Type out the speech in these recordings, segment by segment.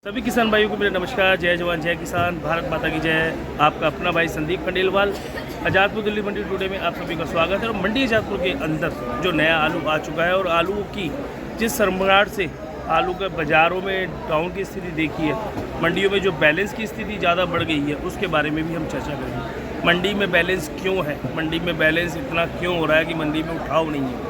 सभी किसान भाइयों को मेरा नमस्कार। जय जवान जय किसान, भारत माता की जय। आपका अपना भाई संदीप खंडेलवाल, आज़ादपुर दिल्ली मंडी टुडे में आप सभी का स्वागत है। और मंडी आज़ादपुर के अंदर जो नया आलू आ चुका है और आलू की जिस सरमराट से आलू के बाज़ारों में डाउन की स्थिति देखी है, मंडियों में जो बैलेंस की स्थिति ज़्यादा बढ़ गई है, उसके बारे में भी हम चर्चा करेंगे। मंडी में बैलेंस क्यों है, मंडी में बैलेंस इतना क्यों हो रहा है कि मंडी में उठाव नहीं है।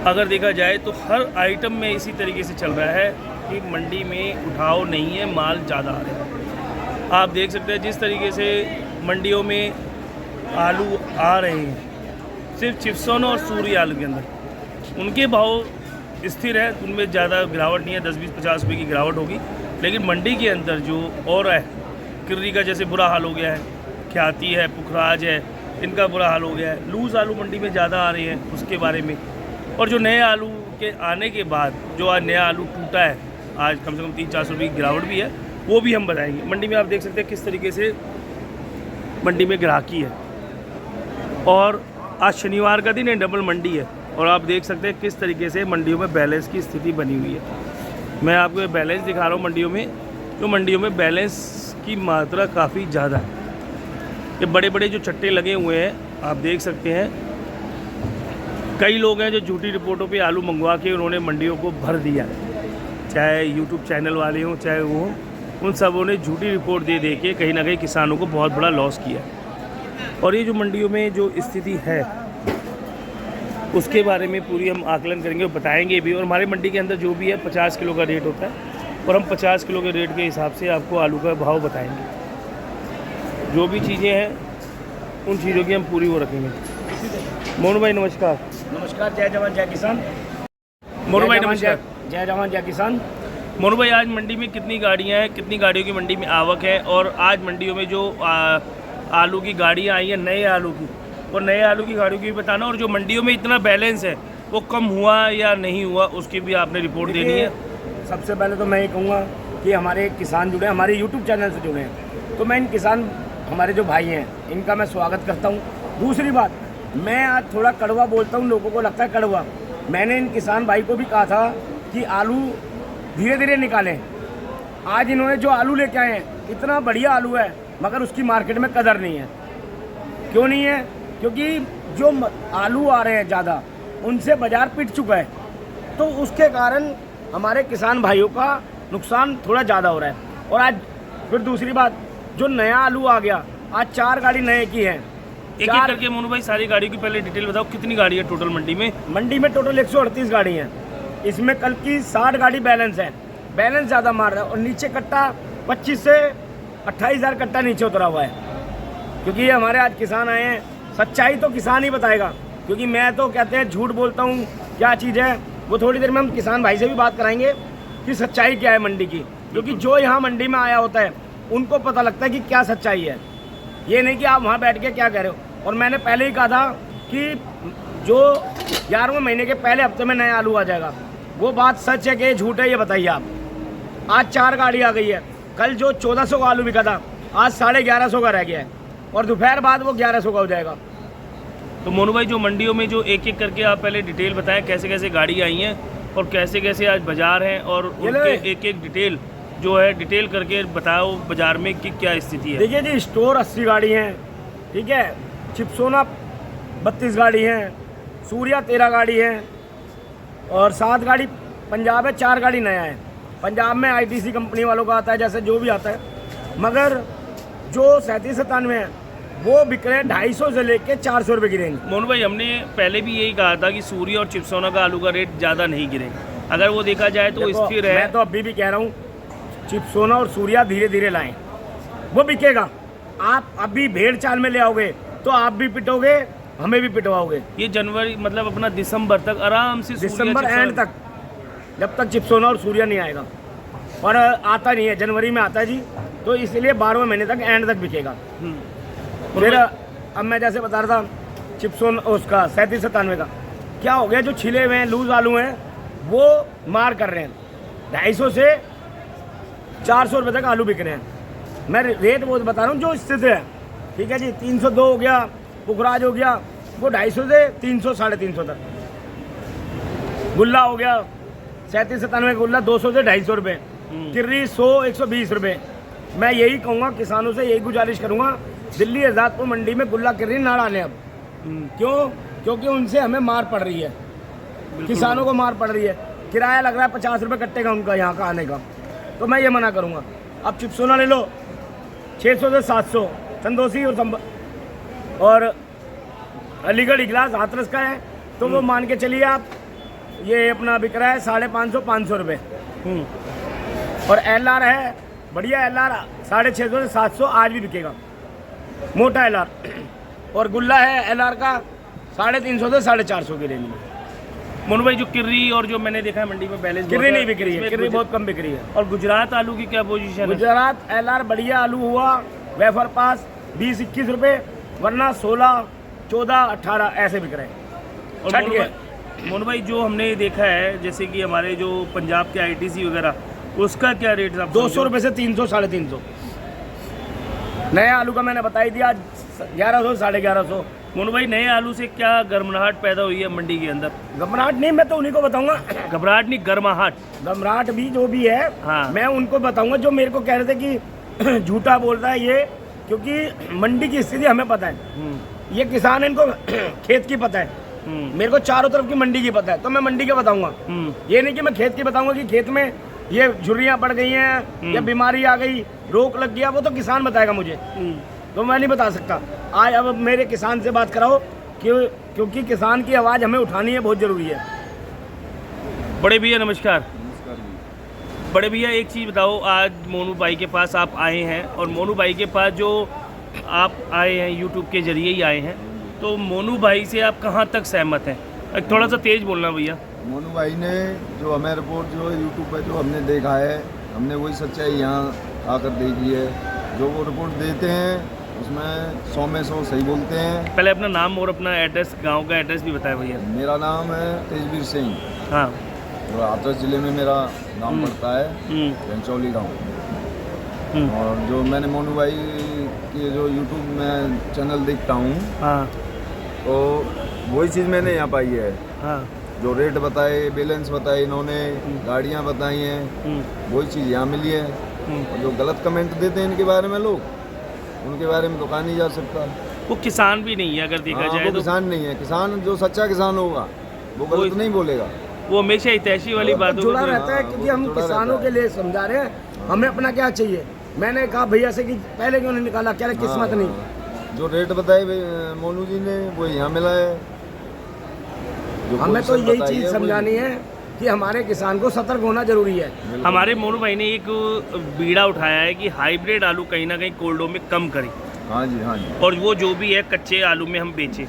अगर देखा जाए तो हर आइटम में इसी तरीके से चल रहा है कि मंडी में उठाव नहीं है, माल ज़्यादा आ रहा है। आप देख सकते हैं जिस तरीके से मंडियों में आलू आ रहे हैं, सिर्फ चिप्सोन और सूर्य आलू के अंदर उनके भाव स्थिर है, उनमें ज़्यादा गिरावट नहीं है। 10-20-50 रुपये की गिरावट होगी, लेकिन मंडी के अंदर जो और है, किर्री का जैसे बुरा हाल हो गया है, ख्याति है, पुखराज है, इनका बुरा हाल हो गया है। लूज़ आलू मंडी में ज़्यादा आ रहे हैं, उसके बारे में। और जो नए आलू के आने के बाद जो आज नया आलू टूटा है, आज कम से कम 300-400 रुपये की गिरावट भी है, वो भी हम बताएंगे। मंडी में आप देख सकते हैं किस तरीके से मंडी में ग्राहकी है। और आज शनिवार का दिन है, डबल मंडी है, और आप देख सकते हैं किस तरीके से मंडियों में बैलेंस की स्थिति बनी हुई है। मैं आपको बैलेंस दिखा रहा हूँ मंडियों में। तो मंडियों में बैलेंस की मात्रा काफ़ी ज़्यादा है। ये बड़े बड़े जो चट्टे लगे हुए हैं, आप देख सकते हैं। कई लोग हैं जो झूठी रिपोर्टों पे आलू मंगवा के उन्होंने मंडियों को भर दिया, चाहे यूट्यूब चैनल वाले हों चाहे वो हों, उन सबों ने झूठी रिपोर्ट दे दे के कहीं ना कहीं किसानों को बहुत बड़ा लॉस किया। और ये जो मंडियों में जो स्थिति है, उसके बारे में पूरी हम आकलन करेंगे और बताएंगे भी। और हमारे मंडी के अंदर जो भी है 50 किलो का रेट होता है, और हम 50 किलो के रेट के हिसाब से आपको आलू का भाव बताएंगे। जो भी चीज़ें हैं उन चीज़ों की हम पूरी वो रखेंगे। मोनू भाई नमस्कार। नमस्कार, जय जवान जय किसान। मोनू भाई नमस्कार। जय जवान जय किसान। मोनू भाई, आज मंडी में कितनी गाड़ियां हैं, कितनी गाड़ियों की मंडी में आवक है? और आज मंडियों में जो आलू की गाड़ियां आई हैं नए आलू की, और नए आलू की गाड़ियों की भी बताना। और जो मंडियों में इतना बैलेंस है वो कम हुआ या नहीं हुआ, उसकी भी आपने रिपोर्ट देनी है। सबसे पहले तो मैं ये कहूँगा कि हमारे किसान जुड़े, हमारे यूट्यूब चैनल से जुड़े हैं, तो मैं इन किसान हमारे जो भाई हैं इनका मैं स्वागत करता हूँ। दूसरी बात, मैं आज थोड़ा कड़वा बोलता हूँ, लोगों को लगता है कड़वा। मैंने इन किसान भाई को भी कहा था कि आलू धीरे धीरे निकालें। आज इन्होंने जो आलू लेके आए हैं, इतना बढ़िया आलू है, मगर उसकी मार्केट में कदर नहीं है। क्यों नहीं है? क्योंकि जो आलू आ रहे हैं ज़्यादा, उनसे बाज़ार पिट चुका है, तो उसके कारण हमारे किसान भाइयों का नुकसान थोड़ा ज़्यादा हो रहा है। और आज फिर दूसरी बात, जो नया आलू आ गया, आज 4 गाड़ी नए की हैं। एक एक करके मोनू भाई सारी गाड़ियों की पहले डिटेल बताओ, कितनी गाड़ी है टोटल मंडी में? मंडी में टोटल 138 गाड़ी हैं। इसमें कल की 60 गाड़ी बैलेंस है, बैलेंस ज़्यादा मार रहा है। और नीचे कट्टा 25 से 28 हज़ार कट्टा नीचे उतरा हुआ है। क्योंकि ये हमारे आज किसान आए हैं, सच्चाई तो किसान ही बताएगा, क्योंकि मैं तो कहते हैं झूठ बोलता हूँ। क्या चीज़ है वो थोड़ी देर में हम किसान भाई से भी बात कराएंगे कि सच्चाई क्या है मंडी की। क्योंकि जो यहाँ मंडी में आया होता है उनको पता लगता है कि क्या सच्चाई है। ये नहीं कि आप वहाँ बैठ के क्या कह रहे हो। और मैंने पहले ही कहा था कि जो 11वें महीने के पहले हफ्ते में नया आलू आ जाएगा। वो बात सच है कि झूठ है, ये बताइए आप। आज 4 गाड़ी आ गई है। कल जो 1400 का आलू बिका था, आज 1150 का रह गया है, और दोपहर बाद वो 1100 का हो जाएगा। तो मोनू भाई, जो मंडियों में जो एक एक करके आप पहले डिटेल बताएं, कैसे कैसे गाड़ी आई हैं और कैसे कैसे आज बाज़ार हैं, और उनके एक एक डिटेल जो है डिटेल करके बताओ बाज़ार में कि क्या स्थिति है। देखिए जी, स्टोर 80 गाड़ी हैं, ठीक है। चिप्सोना 32 गाड़ी हैं, सूर्या 13 गाड़ी है, और 7 गाड़ी पंजाब है, 4 गाड़ी नया है। पंजाब में ITC कंपनी वालों का आता है, जैसे जो भी आता है। मगर जो 37-97 है वो बिक रहे हैं 250 से लेके 400 रुपये की रेंज। मोनू भाई, हमने पहले भी यही कहा था कि सूर्य और चिप्सोना का आलू का रेट ज़्यादा नहीं गिरेगा। अगर वो देखा जाए तो स्थिर है। मैं तो अभी भी कह रहा हूँ, चिप्सोना और सूर्या धीरे धीरे लाएं, वो बिकेगा। आप अभी भेड़ चाल में ले आओगे तो आप भी पिटोगे, हमें भी पिटवाओगे। ये जनवरी मतलब अपना दिसंबर तक आराम से, दिसंबर एंड तक, जब तक चिप्सोना और सूर्या नहीं आएगा। और आता नहीं है, जनवरी में आता है जी, तो इसलिए 12वें महीने तक एंड तक बिकेगा। फिर अब मैं जैसे बता रहा था चिप्सोन उसका 37-97 का क्या हो गया, जो छिले हुए हैं लूज आलू हैं वो मार कर रहे हैं। 250 से 400 रुपये तक आलू बिक रहे हैं। मैं रेट वो बता रहा हूँ जो स्थित है, ठीक है जी। 302 हो गया, पुखराज हो गया, वो 250 से 300 350 तक। गुल्ला हो गया 37-97 गुल्ला 200 से 250 रुपये, किर्री 100 120 रुपये। मैं यही कहूँगा, किसानों से यही गुजारिश करूँगा, दिल्ली आज़ादपुर मंडी में गुल्ला किर्री ना डालें अब। क्यों? क्योंकि उनसे हमें मार पड़ रही है, किसानों को मार पड़ रही है। किराया लग रहा है 50 रुपये कट्टे का उनका यहाँ का आने का, तो मैं ये मना करूँगा। अब चिप्सोना ले लो 600 से 700, चंदोसी और अलीगढ़ इगलास हाथरस का है, तो वो मान के चलिए आप, ये अपना बिक रहा है 550 500 रुपये। और LR है बढ़िया, LR 650 से 700 आज भी बिकेगा, मोटा LR। और गुल्ला है LR का 350 से 450 की रेंज में। मोनू भाई, जो किर्री और जो मैंने देखा है मंडी में बैलेंस किर्री नहीं बिक रही है, किर्री बहुत कम बिक रही है। और गुजरात आलू की क्या पोजीशन है? गुजरात LR बढ़िया आलू हुआ वेफर पास 20-21 रुपये, वरना 16 14 18 ऐसे बिक रहे हैं। छट गए। मोनू भाई, जो हमने देखा है जैसे कि हमारे जो पंजाब के ITC वगैरह, उसका क्या रेट है? 200 रुपये से 300 350। नया आलू का मैंने बताई दिया, 1100 1150। मोनू भाई, नए आलू से क्या गर्माहट पैदा हुई है मंडी के अंदर? घबराहट नहीं, मैं तो उन्हीं को बताऊंगा। घबराहट नहीं, गर्माहट। घबराहट भी जो भी है, हाँ। मैं उनको बताऊंगा जो मेरे को कह रहे थे कि झूठा बोल रहा है ये, क्योंकि मंडी की स्थिति हमें पता है। ये किसान है, इनको खेत की पता है। मेरे को चारों तरफ की मंडी की पता है, तो मैं मंडी के बताऊंगा। ये नहीं कि मैं खेत की बताऊंगा कि खेत में ये झुर्रियाँ पड़ गई हैं या बीमारी आ गई, रोग लग गया, वो तो किसान बताएगा मुझे, तो मैं नहीं बता सकता। आज अब मेरे किसान से बात कराओ, क्योंकि किसान की आवाज़ हमें उठानी है, बहुत ज़रूरी है। बड़े भैया नमस्कार। बड़े भैया, एक चीज़ बताओ, आज मोनू भाई के पास आप आए हैं, और मोनू भाई के पास जो आप आए हैं यूट्यूब के जरिए ही आए हैं, तो मोनू भाई से आप कहाँ तक सहमत हैं? थोड़ा सा तेज़ बोलना भैया। मोनू भाई ने जो हमें रिपोर्ट जो यूट्यूब पे जो हमने देखा है, हमने वही सच्चाई यहाँ आकर देखी है। जो वो रिपोर्ट देते हैं उसमें 100 में 100 सही बोलते हैं। पहले अपना नाम और अपना एड्रेस, गांव का एड्रेस भी बताएं भैया। मेरा नाम है तेजवीर सिंह। हाँ। और हाथरस ज़िले में मेरा नाम पड़ता है घनचौली गाँव। और जो मैंने मोनू भाई के जो यूट्यूब में चैनल देखता हूँ, हाँ, तो वही चीज़ मैंने यहाँ पाई है। हाँ, जो रेट बताए, बैलेंस बताए इन्होंने, गाड़ियाँ बताई हैं, वही चीज़ यहाँ मिली है। और जो गलत कमेंट देते हैं इनके बारे में लोग, उनके बारे में तो कहा नहीं जा सकता। वो किसान भी नहीं है अगर देखा जाए वो तो। किसान नहीं है। किसान जो सच्चा किसान होगा वो गलत नहीं बोलेगा, वो हमेशा हितैषी वाली बातों जुड़ा को रहता है, क्योंकि हम किसानों के लिए समझा रहे हैं। हमें अपना क्या चाहिए, मैंने कहा भैया से कि पहले क्यों नहीं निकाला, क्या किस्मत नहीं। जो रेट बताए मोनू जी ने वो यहाँ मिला है। हमें तो यही चीज़ समझानी है कि हमारे किसान को सतर्क होना जरूरी है। हमारे मोनू भाई ने एक बीड़ा उठाया है कि हाइब्रिड आलू कहीं ना कहीं कोल्डो में कम करें। हाँ जी, हाँ जी। और वो जो भी है कच्चे आलू में हम बेचें।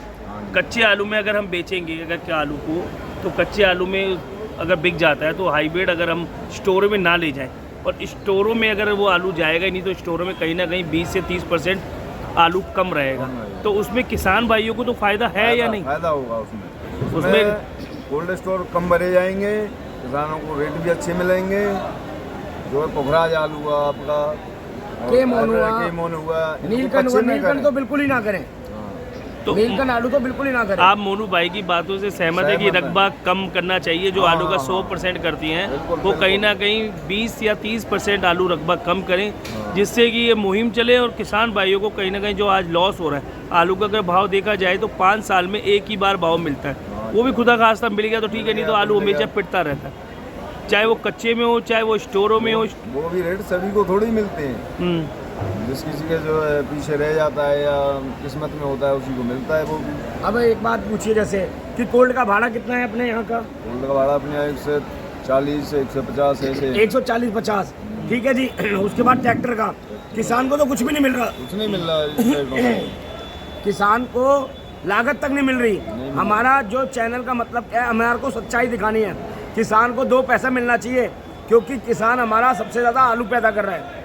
कच्चे आलू में अगर हम बेचेंगे अगर क्या आलू को, तो कच्चे आलू में अगर बिक जाता है, तो हाइब्रिड अगर हम स्टोरों में ना ले जाएं, और स्टोरों में अगर वो आलू जाएगा ही नहीं, तो स्टोरों में कहीं ना कहीं 20 से 30% आलू कम रहेगा। तो उसमें किसान भाइयों को तो फ़ायदा है या नहीं? फ़ायदा होगा उसमें कोल्ड स्टोर कम भरे जाएंगे, किसानों को रेट भी अच्छे मिलेंगे। जो है पोखराज आलू हुआ आपका, केमोन हुआ, नीलकंठ तो बिल्कुल ही ना करें। तो नीलकंठ आलू तो बिल्कुल ही ना करें। आप मोनू भाई की बातों से सहमत है कि रकबा कम करना चाहिए? जो आलू का 100% करती हैं, वो कहीं ना कहीं 20 या 30% आलू रकबा कम करें, जिससे कि ये मुहिम चले और किसान भाइयों को कहीं ना कहीं जो आज लॉस हो रहा है, आलू का अगर भाव देखा जाए तो 5 साल में एक ही बार भाव मिलता है, वो भी खुदा खास्ता मिल गया तो ठीक है, नहीं तो आलू हमेशा पिटता रहता है, चाहे वो कच्चे में हो चाहे वो स्टोरों में हो। वो भी रेट सभी को थोड़ी मिलते हैं। जिस किसी के जो है पीछे रह जाता है या किस्मत में होता है उसी को मिलता है वो भी। अब एक बात पूछिए जैसे कि कोल्ड का भाड़ा कितना है अपने यहाँ का? कोल्ड का भाड़ा अपने यहाँ 140 से 150 ऐसे 140-50, ठीक है जी। उसके बाद ट्रैक्टर का किसान को तो कुछ भी नहीं मिल रहा, कुछ नहीं मिल रहा किसान को लागत तक नहीं मिल रही। हमारा जो चैनल का मतलब क्या है, हमारे को सच्चाई दिखानी है। किसान को 2 पैसा मिलना चाहिए, क्योंकि किसान हमारा सबसे ज़्यादा आलू पैदा कर रहा है।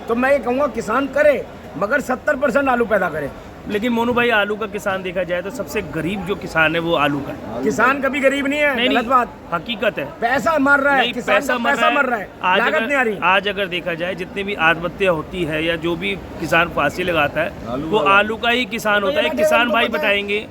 तो मैं ये कहूँगा किसान करे, मगर 70% आलू पैदा करे, लेकिन मोनू भाई आलू का किसान देखा जाए तो सबसे गरीब जो किसान है वो आलू का है। किसान कभी गरीब नहीं है, गलत बात। हकीकत है, पैसा मर रहा है, नहीं, किसान पैसा मर रहा है, लागत नहीं आ रही। आज अगर देखा जाए जितनी भी आत्महत्या होती है या जो भी किसान फांसी लगाता है वो आलू का ही किसान होता है। किसान भाई बताएंगे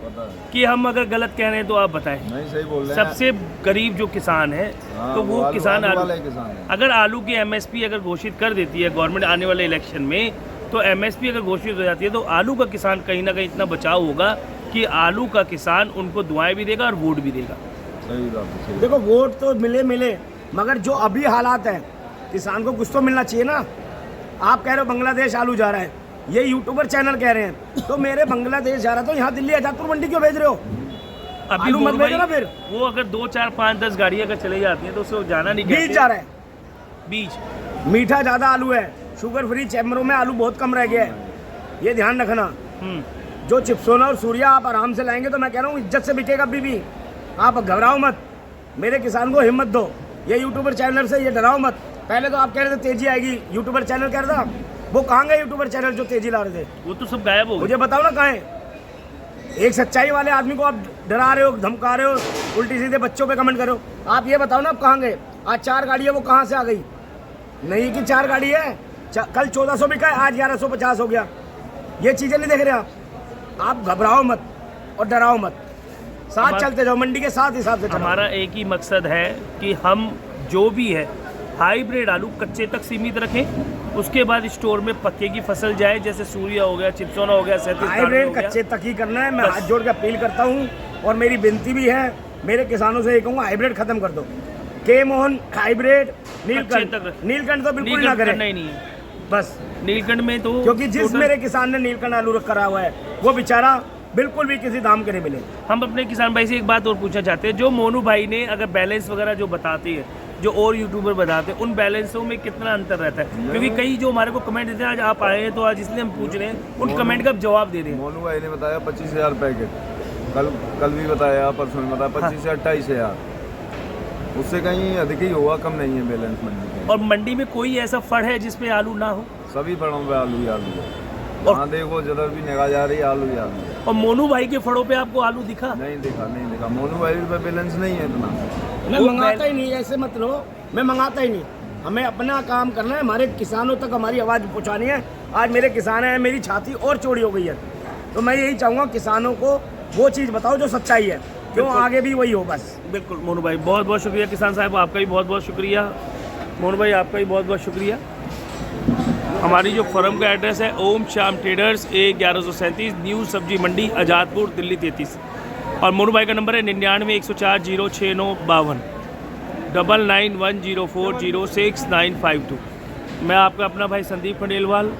कि हम अगर गलत कह रहे हैं तो आप बताएं। नहीं, सही बोल रहे हैं। सबसे गरीब जो किसान है तो वो किसान आलू वाला ही किसान है। अगर आलू की MSP अगर घोषित कर देती है गवर्नमेंट आने वाले इलेक्शन में, तो MSP अगर घोषित हो जाती है तो आलू का किसान कहीं ना कहीं इतना बचाव होगा कि आलू का किसान उनको दुआएं भी देगा और वोट भी देगा। सही बात है, सही। देखो वोट तो मिले मगर जो अभी हालात है किसान को कुछ तो मिलना चाहिए ना। आप कह रहे हो बांग्लादेश आलू जा रहा है, ये यूट्यूबर चैनल कह रहे हैं, तो मेरे बांग्लादेश जा रहा है तो यहाँ दिल्ली आजादपुर मंडी क्यों भेज रहे हो? अभी आलू मत मोनू भेजो ना भाई, फिर। वो अगर 2 4 5 10 गाड़ियाँ अगर चले जाती हैं तो उसको जाना नहीं बीज कहते। जा रहा है, बीज मीठा ज़्यादा आलू है, शुगर फ्री चैम्बरों में आलू बहुत कम रह गया है, ये ध्यान रखना। जो चिप्सोना और सूर्या आप आराम से लाएंगे तो मैं कह रहा हूँ इज्जत से बिकेगा अभी भी। आप घबराओ मत, मेरे किसान को हिम्मत दो। ये यूट्यूबर चैनल से ये डराओ मत। पहले तो आप कह रहे थे तेजी आएगी, यूट्यूबर चैनल कह रहा था, वो कहाँ गए यूट्यूबर चैनल जो तेजी ला रहे थे? वो तो सब गायब हो गए। मुझे बताओ ना कहाँ है? एक सच्चाई वाले आदमी को आप डरा रहे हो, धमका रहे हो, उल्टी सीधे बच्चों पे कमेंट करो। आप ये बताओ ना आप कहाँ गए? आज 4 गाड़ी है, वो कहाँ से आ गई? नहीं कि 4 गाड़ी है, कल 1400 बिका है, आज 1150 हो गया। ये चीज़ें नहीं देख रहे आप घबराओ मत और डराओ मत, साथ चलते जाओ, मंडी के साथ हिसाब से चलो। हमारा एक ही मकसद है कि हम जो भी है हाइब्रिड आलू कच्चे तक सीमित रखें, उसके बाद स्टोर में पक्के की फसल जाए, जैसे सूर्या हो गया, चिप्सोना हो गया, 37 हाइब्रिड कच्चे तक ही करना है। मैं हाथ जोड़ के अपील करता हूँ और मेरी विनती भी है मेरे किसानों से, ये कहूँगा हाइब्रिड खत्म कर दो। के मोहन हाइब्रिड, नीलकंठ तो बिल्कुल ना करें, नहीं है बस नीलकंठ में तो, क्योंकि जिस मेरे किसान ने नीलकंठ आलू करा हुआ है वो बेचारा बिल्कुल भी किसी दाम के नहीं मिले। हम अपने किसान भाई से एक बात और पूछना चाहते हैं, जो मोनू भाई ने अगर बैलेंस वगैरह जो बताती है, जो और यूट्यूबर बताते हैं, उन बैलेंसों में कितना अंतर रहता है? क्योंकि कई जो हमारे को कमेंट देते हैं, आज आप आए हैं तो आज इसलिए हम पूछ रहे हैं, उन कमेंट का जवाब दे रहे हैं। मोनू भाई ने बताया 25,000 पैकेट, कल भी बताया, परसों में बताया 25 से 28,000, उससे कहीं अधिक ही होगा, कम नहीं है बैलेंस मंडी में। और मंडी में कोई ऐसा फड़ है जिसपे आलू ना हो? सभी फड़ों पे आलू ही आलू है, और वहाँ देखो जिधर भी निगाह जा रही है आलू ही आलू है। और मोनू भाई के फड़ों पे आपको आलू दिखा? नहीं दिखा। मोनू भाई पे बैलेंस नहीं है इतना। मैं मंगाता ही नहीं, ऐसे मत लो, मैं मंगाता ही नहीं। हमें अपना काम करना है, हमारे किसानों तक हमारी आवाज़ पहुंचानी है। आज मेरे किसान हैं, मेरी छाती और चौड़ी हो गई है, तो मैं यही चाहूँगा किसानों को वो चीज़ बताओ जो सच्चाई है, क्यों आगे भी वही हो बस। बिल्कुल मोनू भाई, बहुत बहुत शुक्रिया। किसान साहब आपका भी बहुत बहुत शुक्रिया। मोनू भाई आपका भी बहुत बहुत शुक्रिया। हमारी जो फर्म का एड्रेस है ओम श्याम ट्रेडर्स, A1137 न्यू सब्जी मंडी, आज़ादपुर, दिल्ली 33। और मोनू भाई का नंबर है 99-104-06952, 9910406952। मैं आपका अपना भाई संदीप खंडेलवाल,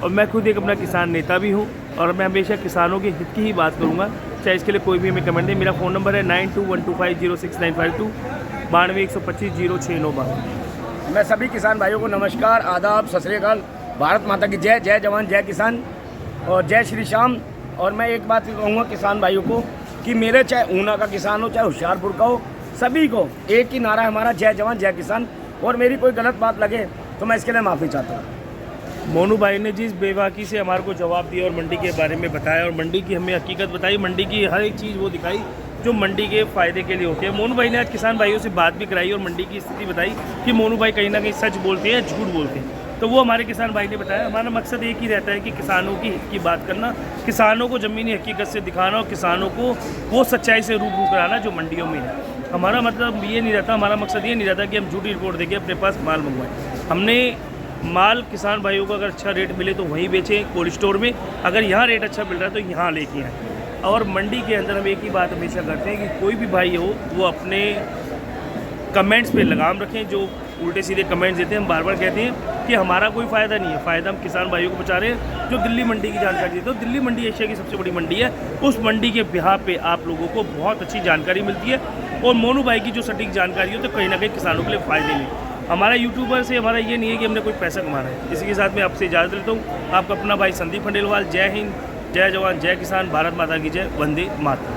और मैं खुद एक अपना किसान नेता भी हूँ, और मैं हमेशा किसानों के हित की ही बात करूँगा, चाहे इसके लिए कोई भी हमें कमेंट दे। मेरा फ़ोन नंबर है 9212506952, 92-125-0692। मैं सभी किसान भाइयों को नमस्कार, आदाब, सत श्री अकाल, भारत माता की जय, जय जवान जय किसान और जय श्री श्याम। और मैं एक बात कहूँगा किसान भाइयों को कि मेरे चाहे ऊना का किसान हो, चाहे होशियारपुर का हो, सभी को एक ही नारा है हमारा, जय जवान जय किसान। और मेरी कोई गलत बात लगे तो मैं इसके लिए माफ़ी चाहता हूँ। मोनू भाई ने जिस बेबाकी से हमारे को जवाब दिया और मंडी के बारे में बताया और मंडी की हमें हकीकत बताई, मंडी की हर एक चीज़ वो दिखाई जो मंडी के फ़ायदे के लिए होती है। मोनू भाई ने आज किसान भाइयों से बात भी कराई और मंडी की स्थिति बताई कि मोनू भाई कहीं ना कहीं सच बोलते हैं, झूठ बोलते हैं, तो वो हमारे किसान भाई ने बताया। हमारा मकसद एक ही रहता है कि किसानों की हित की बात करना, किसानों को ज़मीनी हकीकत से दिखाना और किसानों को वो सच्चाई से रूबरू कराना जो मंडियों में है। हमारा मतलब ये नहीं रहता, हमारा मकसद ये नहीं रहता कि हम झूठी रिपोर्ट देके अपने पास माल मंगवाएं। हमने माल किसान भाइयों को अगर अच्छा रेट मिले तो वहीं बेचें कोल्ड स्टोर में, अगर यहाँ रेट अच्छा मिल रहा है तो यहाँ लेके आएँ। और मंडी के अंदर हम एक ही बात हमेशा करते हैं कि कोई भी भाई हो वो अपने कमेंट्स पे लगाम रखें। जो उल्टे सीधे कमेंट्स देते हैं, हम बार बार कहते हैं कि हमारा कोई फ़ायदा नहीं है, फ़ायदा हम किसान भाइयों को बचा रहे हैं जो दिल्ली मंडी की जानकारी देते हैं। दिल्ली मंडी एशिया की सबसे बड़ी मंडी है, उस मंडी के बिहार पे आप लोगों को बहुत अच्छी जानकारी मिलती है। और मोनू भाई की जो सटीक जानकारी हो तो कहीं ना कहीं किसानों के लिए फ़ायदे में। हमारा यूट्यूबर से हमारा ये नहीं है कि हमने कोई पैसा कमाना है। इसी के साथ मैं आपसे इजाज़त लेता हूँ। आपका अपना भाई संदीप खंडेलवाल। जय हिंद, जय जवान, जय किसान, भारत माता की जय, वंदे मातरम।